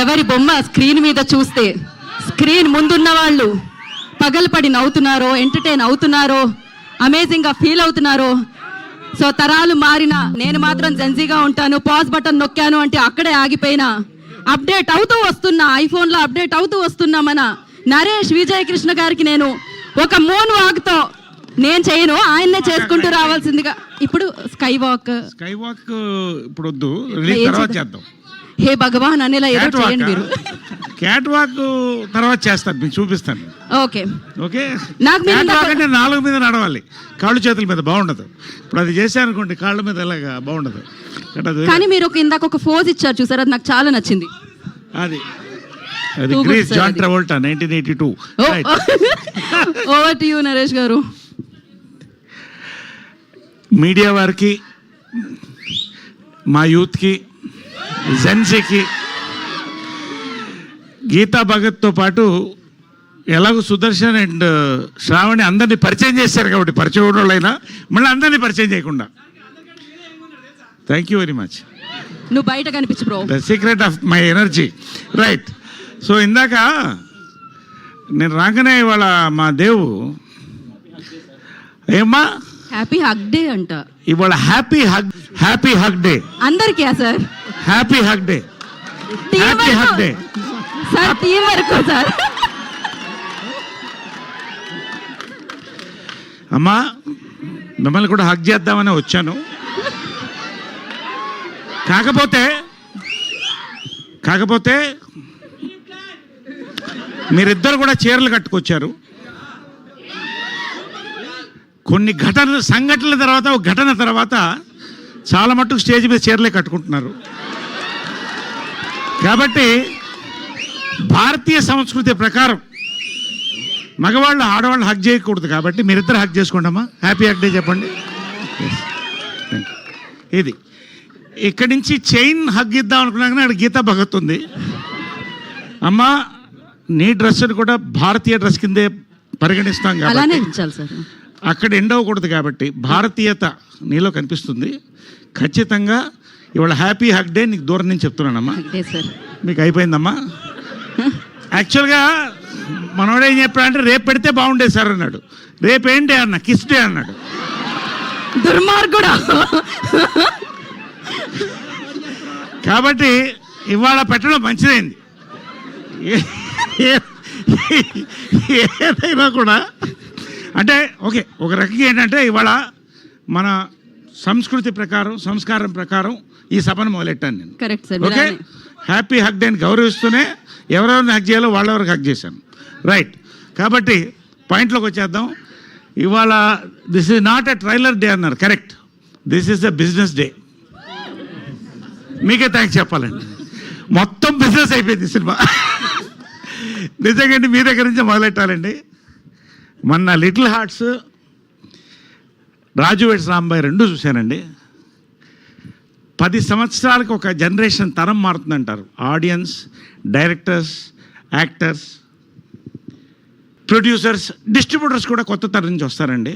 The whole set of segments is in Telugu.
ఎవరి బొమ్మ స్క్రీన్ మీద చూస్తే స్క్రీన్ ముందున్న వాళ్ళు పగలపడి నవ్వుతున్నారో, ఎంటర్టైన్ అవుతున్నారో, అమేజింగ్గా ఫీల్ అవుతున్నారో. సో తరాలు మారినా నేను మాత్రం జెన్జీగా ఉంటాను, పాజ్ బటన్ నొక్కాను అంటే అక్కడే ఆగిపోయినా, అప్డేట్ అవుతూ వస్తున్నా, ఐఫోన్లో అప్డేట్ అవుతూ వస్తున్నా మన నరేష్ విజయకృష్ణ గారికి నేను ఒక మూన్ వాక్తో నేను చేయను, ఆయన్నే చేసుకుంటూ రావాల్సిందిగా. ఇప్పుడు స్కై వాక్ ఇప్పుడు వద్దు, రిలీజ్ తర్వాత చేద్దాం. హే భగవాన్ అనేలా ఏదో చేయండి మీరు. క్యాట్ వాక్ తర్వాత చేస్తాను, మీకు చూపిస్తాను. Okay okay. నాకు అంటే 4 మీద నడవాలి, కాళ్ళు చేతుల మీద బాగుండదు. ఇప్పుడు అది చేశాను అనుకోండి, కాళ్ళ మీద ఎలాగా బాగుండదు. కానీ మీరు ఇందాక ఒక ఫోజ్ ఇచ్చారు చూసారు, అది నాకు చాలా నచ్చింది. అది Grease John Travolta 1982. Over to you Naresh garu. Media వారికి, మా యూత్కి, జెన్సీకి గీతా భగత్తో పాటు ఎలాగో సుదర్శన్ అండ్ శ్రావణి అందరినీ పరిచయం చేశారు కాబట్టి, పరిచయం ఉన్న వాళ్ళైనా మళ్ళీ అందరినీ పరిచయం చేయకుండా. Thank you very much. నువ్వు బయట కనిపించు bro, the secret of my energy. Right. So ఇందాక నేను రాగానే ఇవాళ మా దేవు ఏమ్మా హ్యాపీ హగ్ డే అంట. ఇవాళ హ్యాపీ హగ్ డే అందరికీ sir. Happy hug day, happy hug day sir. Team వరకు సార్. అమ్మా మిమ్మల్ని కూడా హగ్ చేద్దామని వచ్చాను. కాకపోతే మీరిద్దరు కూడా చీరలు కట్టుకొచ్చారు. కొన్ని సంఘటనల తర్వాత, ఒక ఘటన తర్వాత చాలా మట్టుకు స్టేజ్ మీద చీరలే కట్టుకుంటున్నారు. కాబట్టి భారతీయ సంస్కృతి ప్రకారం మగవాళ్ళు ఆడవాళ్ళు హగ్ చేయకూడదు. కాబట్టి మీరిద్దరు హగ్ చేసుకోండి అమ్మా. హ్యాపీ హగ్ డే చెప్పండి. ఇది ఇక్కడి నుంచి చైన్ హగ్ ఇద్దాం అనుకున్నాక అక్కడ గీతా భగత్ ఉంది. అమ్మా నీ డ్రెస్ని కూడా భారతీయ డ్రెస్ కిందే పరిగణిస్తాం కాబట్టి అక్కడ ఎండ్ అవ్వకూడదు. కాబట్టి భారతీయత నీలో కనిపిస్తుంది. ఖచ్చితంగా ఇవాళ హ్యాపీ హగ్ డే నీకు దూరం నుంచి చెప్తున్నానమ్మా. మీకు అయిపోయిందమ్మా. యాక్చువల్గా మనోడు ఏం చెప్పాడంటే రేపు పెడితే బాగుండేది సార్ అన్నాడు. రేపేంటి అన్న, కిస్ డే అన్నాడు. దుర్మార్గుడా. కాబట్టి ఇవాళ పెట్టడం మంచిదైంది. ఏదైనా కూడా అంటే ఓకే, ఒక రకంగా ఏంటంటే ఇవాళ మన సంస్కృతి ప్రకారం, సంస్కారం ప్రకారం ఈ సభను మొదలెట్టాను నేను. Correct sir. Okay. Happy hug డేని గౌరవిస్తూనే ఎవరెవరిని హగ్ చేయాలో వాళ్ళెవరికి హగ్ చేశాను. రైట్. కాబట్టి పాయింట్లోకి వచ్చేద్దాం. ఇవాళ this is not a trailer day అన్నారు. Correct. This is a business day. మీకే థ్యాంక్స్ చెప్పాలండి. మొత్తం బిజినెస్ అయిపోయింది సినిమా. నిజంగా మీ దగ్గర నుంచి మొదలెట్టాలండి. మొన్న Little Hearts, Raju weds Rambai 2 చూశానండి. 10 సంవత్సరాలకు ఒక జనరేషన్ తరం మారుతుందంటారు. Audience, directors, actors, producers, distributors కూడా కొత్త తరం నుంచి వస్తారండి.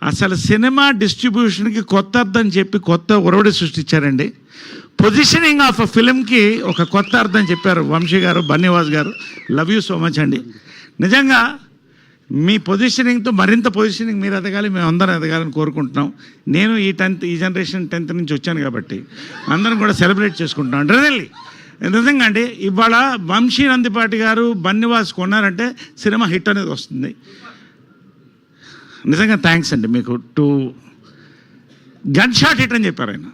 అసలు సినిమా డిస్ట్రిబ్యూషన్కి కొత్త అర్థం చెప్పి కొత్త ఒరవడి సృష్టించారండి. పొజిషనింగ్ ఆఫ్ అ ఫిలింకి ఒక కొత్త అర్థం చెప్పారు వంశీ గారు, బన్నీవాస్ గారు. లవ్ యూ సో మచ్ అండి. నిజంగా మీ పొజిషనింగ్తో మరింత పొజిషనింగ్ మీరు ఎదగాలి, మేము అందరం ఎదగాలని కోరుకుంటున్నాం. నేను ఈ జనరేషన్ 10th నుంచి వచ్చాను కాబట్టి అందరం కూడా సెలబ్రేట్ చేసుకుంటున్నాం. రియల్లీ నిజంగా అండి. ఇవాళ వంశీ నందిపాటి గారు, బన్నీవాస్ కొన్నారంటే సినిమా హిట్ అనేది వస్తుంది. నిజంగా థ్యాంక్స్ అండి మీకు. గన్ షాట్ హిట్ అని చెప్పారు ఆయన.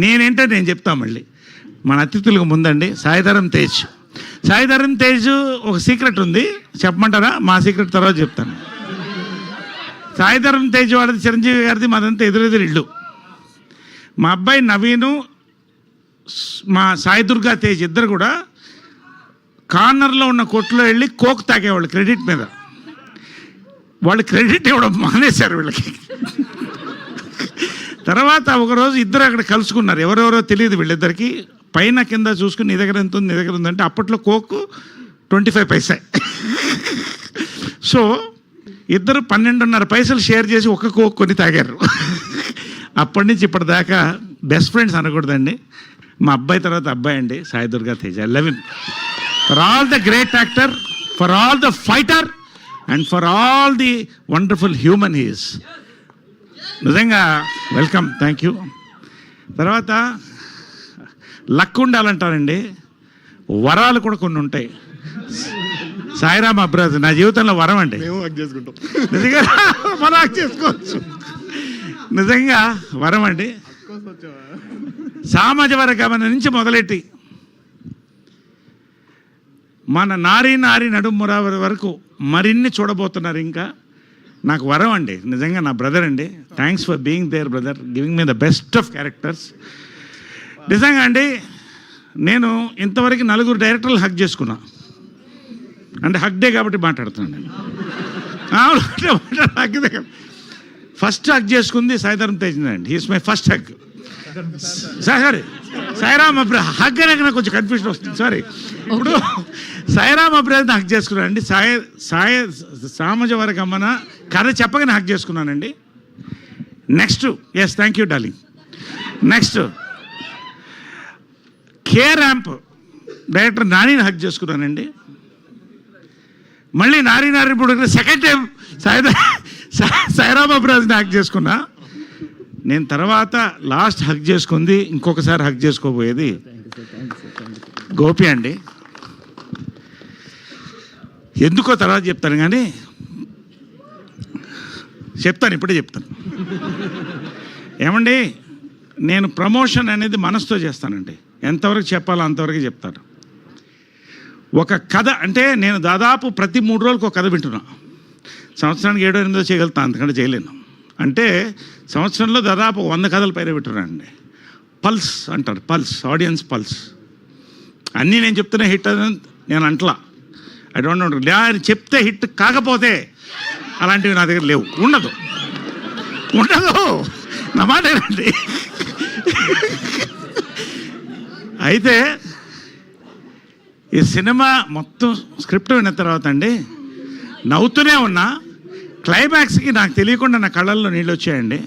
నేనేంటో నేను చెప్తాను మళ్ళీ. మన అతిథులకు ముందండి సాయిధరం తేజ్ ఒక సీక్రెట్ ఉంది, చెప్పమంటారా? మా సీక్రెట్ తర్వాత చెప్తాను. సాయిధరం తేజ్ వాడిది, చిరంజీవి గారిది, మాదంతా ఎదురెదురు ఇల్లు. మా అబ్బాయి నవీను, మా సాయి దుర్గా తేజ్ ఇద్దరు కూడా కార్నర్లో ఉన్న కొట్టులో వెళ్ళి కోక్ తాగేవాళ్ళు క్రెడిట్ మీద. వాళ్ళు క్రెడిట్ ఇవ్వడం మానేశారు వీళ్ళకి. తర్వాత ఒకరోజు ఇద్దరు అక్కడ కలుసుకున్నారు. ఎవరెవరో తెలియదు వీళ్ళిద్దరికి. పైన కింద చూసుకుని నీ దగ్గర ఎంత ఉంది, నీ దగ్గర ఉందంటే అప్పట్లో కోక్ 25 పైసా. సో ఇద్దరు 12.5 పైసలు షేర్ చేసి ఒక కోక్ కొని తాగారు. అప్పటి నుంచి ఇప్పటిదాకా బెస్ట్ ఫ్రెండ్స్ అనకూడదండి. మా అబ్బాయి తర్వాత అబ్బాయి అండి, Sai Durga Tej. I love him for all the great actor, for all the fighter and for all the wonderful human he's. నిజంగా వెల్కమ్, థ్యాంక్ యూ. తర్వాత లక్ ఉండాలంటారండి, వరాలు కూడా కొన్ని ఉంటాయి. సాయిరామ్ అబ్రాజ్ నా జీవితంలో వరం అండి. నిజంగా మనం హక్ చేసుకోవచ్చు, నిజంగా వరం అండి. సామాజ వర్గం నుంచి మొదలెట్టి మన నారీ నడుముర వరకు మరిన్ని చూడబోతున్నారు. ఇంకా నాకు వరం అండి, నిజంగా నా బ్రదర్ అండి. Thanks for being there brother, giving me the best of characters. నిజంగా అండి, నేను ఇంతవరకు 4 డైరెక్టర్లు హక్ చేసుకున్నా. అంటే హక్ డే కాబట్టి మాట్లాడుతున్నాను నేను. హక్ డే ఫస్ట్ హక్ చేసుకుంది సాయిధరం తేజ్ అండి. He's my first hook. Sorry Sairam Abraj hook అనేది నాకు కొంచెం కన్ఫ్యూజన్ వస్తుంది, సారీ. ఇప్పుడు సాయిరామ్ అబ్రాజ్ హక్ చేసుకున్నాను అండి. సామాజ వర్గమ్మన కథ చెప్పగానే హక్ చేసుకున్నానండి. Next, yes thank you darling. Next K ramp director నానిని హక్ చేసుకున్నానండి. మళ్ళీ నారీ ఇప్పుడు సెకండ్ టైం సాయిరామ్ అబ్రాజ్ని హక్ చేసుకున్నా నేను. తర్వాత లాస్ట్ హక్ చేసుకుంది, ఇంకొకసారి హక్ చేసుకోబోయేది గోపి అండి. ఎందుకో తర్వాత చెప్తాను, కానీ చెప్తాను, ఇప్పుడే చెప్తాను. ఏమండి, నేను ప్రమోషన్ అనేది మనసుతో చేస్తానండి. ఎంతవరకు చెప్పాలో అంతవరకు చెప్తాను. ఒక కథ అంటే నేను దాదాపు ప్రతి 3 రోజులకు ఒక కథ వింటున్నా. సంవత్సరానికి 7-8 చేయగలుగుతాను, అంతకంటే చేయలేను. అంటే సంవత్సరంలో దాదాపు 100 కథల పైన వింటున్నానండి. పల్స్ అంటారు, పల్స్, ఆడియన్స్ పల్స్. అన్నీ నేను చెప్తున్నా హిట్ అని నేను అంటలా. ఐ డోంట్ నో, చెప్తే హిట్ కాకపోతే అలాంటివి నా దగ్గర లేవు, ఉండదు నా మాట ఏంటండి. అయితే ఈ సినిమా మొత్తం స్క్రిప్ట్ విన్న తర్వాత అండి నవ్వుతూనే ఉన్నా. క్లైమాక్స్కి నాకు తెలియకుండా నా కళ్ళల్లో నీళ్ళు వచ్చాయండి.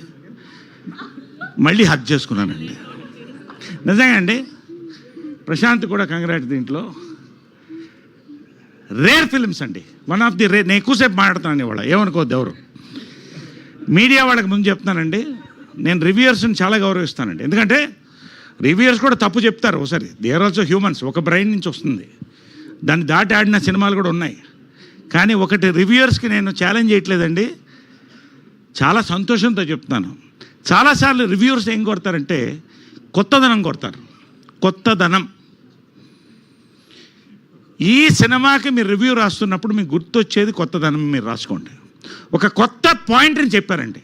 మళ్ళీ హక్ చేసుకున్నానండి. నిజంగా అండి, ప్రశాంత్ కూడా కంగ్రాట్. దీంట్లో రేర్ ఫిల్మ్స్ అండి, వన్ ఆఫ్ ది రేర్. నేను ఎక్కువసేపు మాట్లాడుతున్నాను ఇవాళ, ఏమనుకోవద్దు ఎవరు. మీడియా వాళ్ళకి ముందు చెప్తున్నానండి, నేను రివ్యూయర్స్ని చాలా గౌరవిస్తానండి. ఎందుకంటే రివ్యూయర్స్ కూడా తప్పు చెప్తారు ఒకసారి. దే ఆర్ ఆల్సో హ్యూమన్స్, ఒక బ్రెయిన్ నుంచి వస్తుంది. దాన్ని దాటి ఆడిన సినిమాలు కూడా ఉన్నాయి. కానీ ఒకటి రివ్యూయర్స్కి నేను ఛాలెంజ్ చేయట్లేదండి, చాలా సంతోషంతో చెప్తున్నాను. చాలాసార్లు రివ్యూయర్స్ ఏం కొడతారంటే కొత్తదనం కొడతారు, కొత్తదనం. ఈ సినిమాకి మీరు రివ్యూ రాస్తున్నప్పుడు మీకు గుర్తొచ్చేది కొత్తదనం. మీరు రాసుకోండి. ఒక కొత్త పాయింట్ని చెప్పారండి,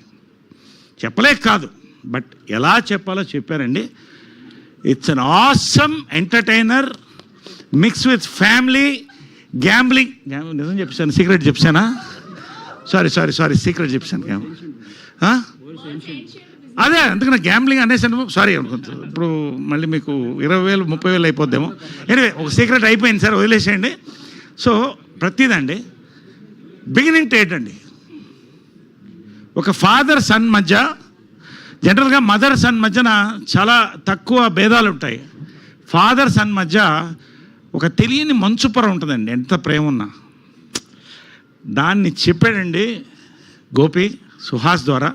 చెప్పలేక కాదు, బట్ ఎలా చెప్పాలో చెప్పారండి. It's an awesome entertainer mix with family gambling. నిజం చెప్పాను, సీక్రెట్ చెప్పానా? సారీ సీక్రెట్ చెప్పాను. అదే అందుకని గ్యాంబ్లింగ్ అనేసాను, సారీ అనుకుంటు. ఇప్పుడు మళ్ళీ మీకు 20,000 30,000 అయిపోద్దేమో. ఎనివే, ఒక సీక్రెట్ అయిపోయింది సార్, వదిలేసేయండి. సో ప్రతిదండి బిగినింగ్ టు ఎండ్ అండి. ఒక ఫాదర్ సన్ మధ్య, జనరల్గా మదర్ సన్ మధ్యన చాలా తక్కువ భేదాలు ఉంటాయి. ఫాదర్ సన్ మధ్య ఒక తెలియని మంచుపొర ఉంటుందండి, ఎంత ప్రేమ ఉన్నా. దాన్ని చెప్పాడండి గోపి సుహాస్ ద్వారా.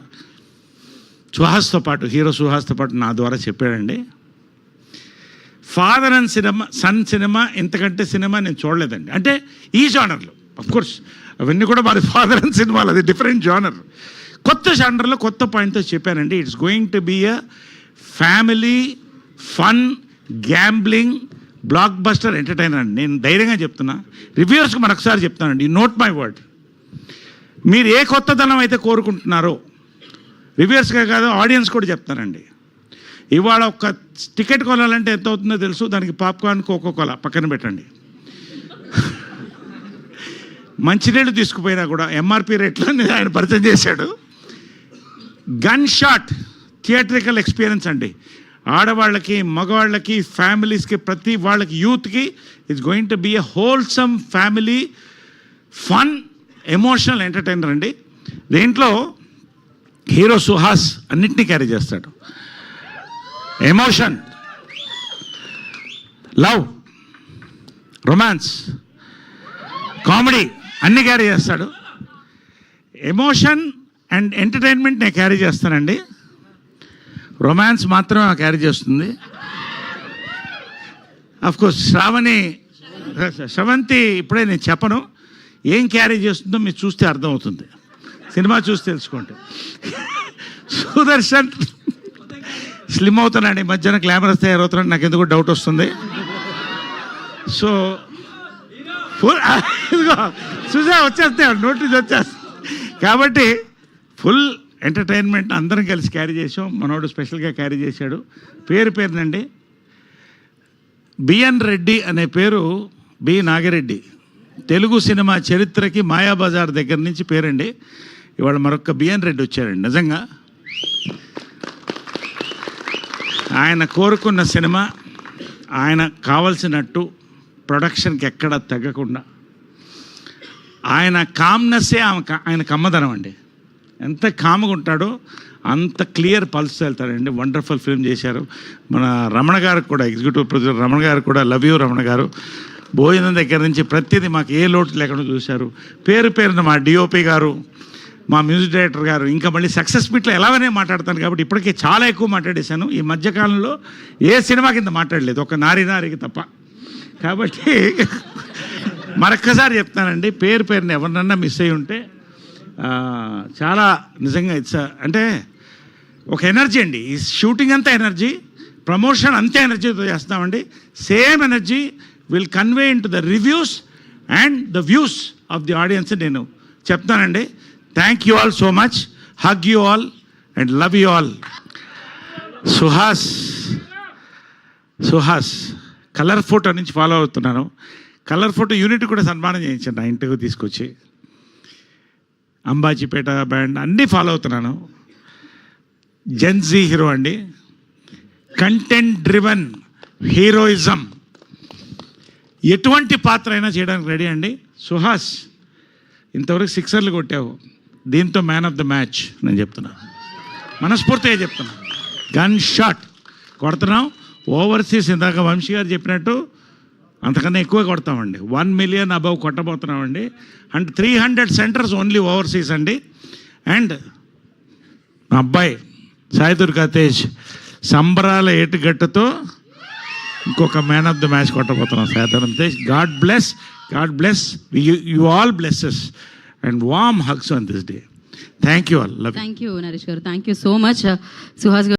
సుహాస్తో పాటు, హీరో సుహాస్తో పాటు నా ద్వారా చెప్పాడండి. Father and cinema, son cinema, ఇంతకంటే సినిమా నేను చూడలేదండి. అంటే ఈ జానర్లో, అఫ్కోర్స్ అవన్నీ కూడా మరి ఫాదర్ అండ్ సినిమాలు, అది డిఫరెంట్ జానర్. కొత్త జానర్లో కొత్త పాయింట్తో చెప్పానండి. It's going to be a family fun gambling blockbuster entertainer అండి. నేను ధైర్యంగా చెప్తున్నా, రివ్యూవర్స్కి మరొకసారి చెప్తానండి, ఈ నోట్ మై వర్డ్. మీరు ఏ కొత్తదనం అయితే కోరుకుంటున్నారో, రివ్యూవర్స్గా కాదు ఆడియన్స్ కూడా చెప్తానండి. ఇవాళ ఒక టికెట్ కొనాలంటే ఎంత అవుతుందో తెలుసు. దానికి పాప్కార్న్, కోకోకోలా పక్కన పెట్టండి. మంచినీళ్ళు తీసుకుపోయినా కూడా ఎంఆర్పి రేట్లో ఆయన పరిచయం చేశాడు. గన్ షాట్ థియేట్రికల్ ఎక్స్పీరియన్స్ అండి. ఆడవాళ్ళకి, మగవాళ్ళకి, ఫ్యామిలీస్కి, ప్రతి వాళ్ళకి, యూత్కి it's going to be a wholesome family fun emotional entertainer అండి. దీంట్లో హీరో సుహాస్ అన్నింటినీ క్యారీ చేస్తాడు. ఎమోషన్, లవ్, రొమాన్స్, కామెడీ అన్నీ క్యారీ చేస్తాడు. ఎమోషన్ అండ్ ఎంటర్టైన్మెంట్ నేను క్యారీ చేస్తానండి. రొమాన్స్ మాత్రమే క్యారీ చేస్తుంది. కోర్స్ శ్రవంతి ఇప్పుడే నేను చెప్పను, ఏం క్యారీ చేస్తుందో మీరు చూస్తే అర్థమవుతుంది, సినిమా చూసి తెలుసుకోండి. సుదర్శన్ స్లిమ్ అవుతున్నాడు, ఈ మధ్యన గ్లామరస్ తయారవుతున్నాడు, నాకు ఎందుకు డౌట్ వస్తుంది. సో ఫుల్ చూసా వచ్చేస్తాయి, నోటీస్ వచ్చేస్తాయి. కాబట్టి ఫుల్ ఎంటర్టైన్మెంట్ అందరం కలిసి క్యారీ చేసాం. మనోడు స్పెషల్గా క్యారీ చేశాడు. పేరునండి, బిఎన్ రెడ్డి అనే పేరు బి నాగిరెడ్డి. తెలుగు సినిమా చరిత్రకి మాయాబజార్ దగ్గర నుంచి పేరండి. ఇవాళ మరొక బిఎన్ రెడ్డి వచ్చారండి. నిజంగా ఆయన కోరుకున్న సినిమా, ఆయన కావలసినట్టు ప్రొడక్షన్కి ఎక్కడ తగ్గకుండా, ఆయన కామ్నెస్సే ఆయన కమ్మదనం అండి. ఎంత కామ్గా ఉంటాడో అంత క్లియర్ పల్స్ వెళ్తాడండి. వండర్ఫుల్ ఫిల్మ్ చేశారు. మన రమణ గారికి కూడా, ఎగ్జిక్యూటివ్ ప్రొడ్యూసర్ రమణ గారికి కూడా లవ్ యూ రమణ గారు. భోజనం దగ్గర నుంచి ప్రతిదీ మాకు ఏ లోటు లేకుండా చూశారు. పేరున మా డిఓపి గారు, మా మ్యూజిక్ డైరెక్టర్ గారు, ఇంకా మళ్ళీ సక్సెస్ మీట్లో ఎలాగనే మాట్లాడతాను కాబట్టి ఇప్పటికే చాలా ఎక్కువ మాట్లాడేశాను. ఈ మధ్యకాలంలో ఏ సినిమా కింద మాట్లాడలేదు, ఒక నారికి తప్ప. కాబట్టి మరొక్కసారి చెప్తానండి, పేరుని ఎవరినన్నా మిస్ అయ్యి ఉంటే చాలా నిజంగా అంటే ఒక ఎనర్జీ అండి. ఈ షూటింగ్ అంతా ఎనర్జీ, ప్రమోషన్ అంతే ఎనర్జీతో చేస్తామండి. Same energy will convey in to the reviews and the views of the audience నేను చెప్తానండి. Thank you all so much. Hug you all and love you all. Suhas colour photo నుంచి ఫాలో అవుతున్నాను. కలర్ ఫోటో యూనిట్ కూడా సన్మానం చేయించాను నా ఇంటికి తీసుకొచ్చి. అంబాజీపేట బ్యాండ్ అన్నీ ఫాలో అవుతున్నాను. జెన్జీ హీరో అండి, కంటెంట్ డ్రివన్ హీరోయిజం, ఎటువంటి పాత్ర అయినా చేయడానికి రెడీ అండి. సుహాస్ ఇంతవరకు 6 కొట్టావు, దీంతో మ్యాన్ ఆఫ్ ద మ్యాచ్ నేను చెప్తున్నా, మనస్ఫూర్తిగా చెప్తున్నా. గన్ షాట్ కొడుతున్నాం. ఓవర్సీస్ ఇందాక వంశీ గారు చెప్పినట్టు అంతకన్నా ఎక్కువ కొడతామండి. 1 మిలియన్ అబవ్ కొట్టబోతున్నామండి. అండ్ 300 సెంటర్స్ ఓన్లీ ఓవర్సీస్ అండి. అండ్ మా అబ్బాయి సాయి దుర్గా తేజ్ సంబరాల ఏటుగట్టుతో ఇంకొక మ్యాన్ ఆఫ్ ద మ్యాచ్ కొట్టబోతున్నాం. Sai Tej, God bless you all blesses and warm hugs on this day. Thank you all. Thank you Naresh garu, thank you so much. Suhas గారు